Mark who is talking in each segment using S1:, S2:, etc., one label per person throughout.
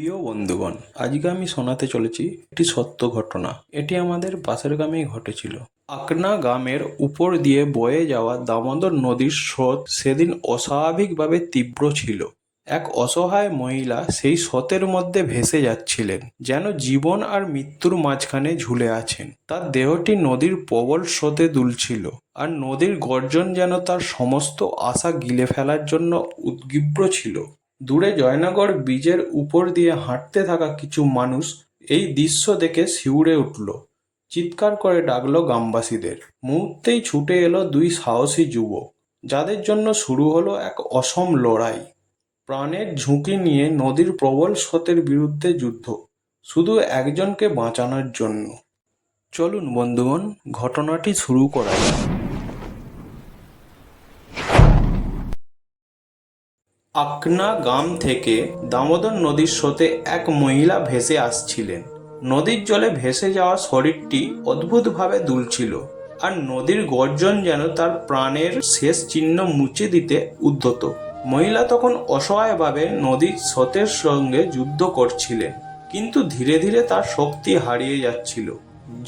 S1: প্রিয় বন্ধুগণ, আজকে আমি শোনাতে চলেছি একটি সত্য ঘটনা। এটি আমাদের পাশের গ্রামেই ঘটেছিল। আকনা গ্রামের উপর দিয়ে বয়ে যাওয়া দামোদর নদীর স্রোত সেদিন অস্বাভাবিকভাবে তীব্র ছিল। এক অসহায় মহিলা সেই স্রোতের মধ্যে ভেসে যাচ্ছিলেন, যেন জীবন আর মৃত্যুর মাঝখানে ঝুলে আছেন। তার দেহটি নদীর প্রবল স্রোতে দুলছিল, আর নদীর গর্জন যেন তার সমস্ত আশা গিলে ফেলার জন্য উদ্গ্রীব ছিল। দূরে জয়নগর ব্রিজের উপর দিয়ে হাঁটতে থাকা কিছু মানুষ এই দৃশ্য দেখে শিউরে উঠল, চিৎকার করে ডাকলো গ্রামবাসীদের। মুহূর্তেই ছুটে এলো দুই সাহসী যুবক, যাদের জন্য শুরু হলো এক অসম লড়াই। প্রাণের ঝুঁকি নিয়ে নদীর প্রবল স্রোতের বিরুদ্ধে যুদ্ধ, শুধু একজনকে বাঁচানোর জন্য। চলুন বন্ধুগণ, ঘটনাটি শুরু করা যাক। আকনা গ্রাম থেকে দামোদর নদীর স্রোতে এক মহিলা ভেসে আসছিলেন। নদীর জলে ভেসে যাওয়া শরীরটি অদ্ভুতভাবে দুলছিল, আর নদীর গর্জন যেন তার প্রাণের শেষ চিহ্ন মুছে দিতে উদ্যত। মহিলা তখন অসহায়ভাবে নদীর স্রোতের সঙ্গে যুদ্ধ করছিলেন, কিন্তু ধীরে ধীরে তার শক্তি হারিয়ে যাচ্ছিল।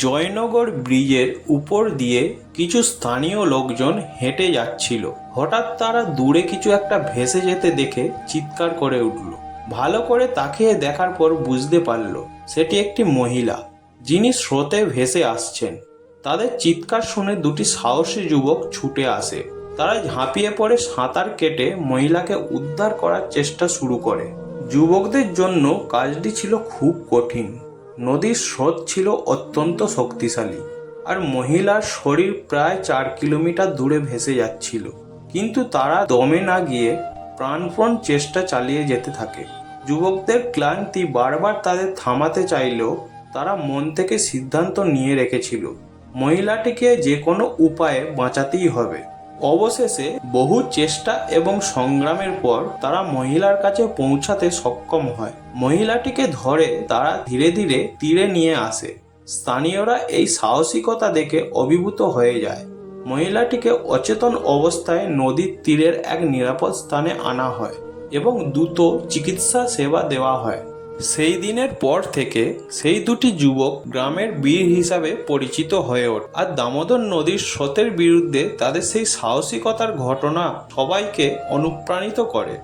S1: জয়নগর ব্রিজের উপর দিয়ে কিছু স্থানীয় লোকজন হেঁটে যাচ্ছিল। হঠাৎ তারা দূরে কিছু একটা ভেসে যেতে দেখে চিৎকার করে উঠল। ভালো করে তাকিয়ে দেখার পর বুঝতে পারল সেটি একটি মহিলা, যিনি স্রোতে ভেসে আসছেন। তাদের চিৎকার শুনে দুটি সাহসী যুবক ছুটে আসে। তারা ঝাঁপিয়ে পড়ে সাঁতার কেটে মহিলাকে উদ্ধার করার চেষ্টা শুরু করে। যুবকদের জন্য কাজটি ছিল খুব কঠিন। নদীর স্রোত ছিল অত্যন্ত শক্তিশালী, আর মহিলার শরীর প্রায় 4 কিলোমিটার দূরে ভেসে যাচ্ছিল। কিন্তু তারা দমে না গিয়ে প্রাণপণ চেষ্টা চালিয়ে যেতে থাকে। যুবকদের ক্লান্তি বারবার তাদের থামাতে চাইলেও তারা মন থেকে সিদ্ধান্ত নিয়ে রেখেছিল, মহিলাটিকে যে কোনো উপায়ে বাঁচাতেই হবে। অবশেষে বহু চেষ্টা এবং সংগ্রামের পর তারা মহিলার কাছে পৌঁছাতে সক্ষম হয়। মহিলাটিকে ধরে তারা ধীরে ধীরে তীরে নিয়ে আসে। স্থানীয়রা এই সাহসিকতা দেখে অভিভূত হয়ে যায়। মহিলাটিকে অচেতন অবস্থায় নদীর তীরের এক নিরাপদ স্থানে আনা হয় এবং দ্রুত চিকিৎসা সেবা দেওয়া হয়। সেই দিনের পর থেকে সেই দুটি যুবক গ্রামের বীর হিসাবে পরিচিত হয়ে ওঠে, আর দামোদর নদীর স্রোতের বিরুদ্ধে তাদের সেই সাহসিকতার ঘটনা সবাইকে অনুপ্রাণিত করে।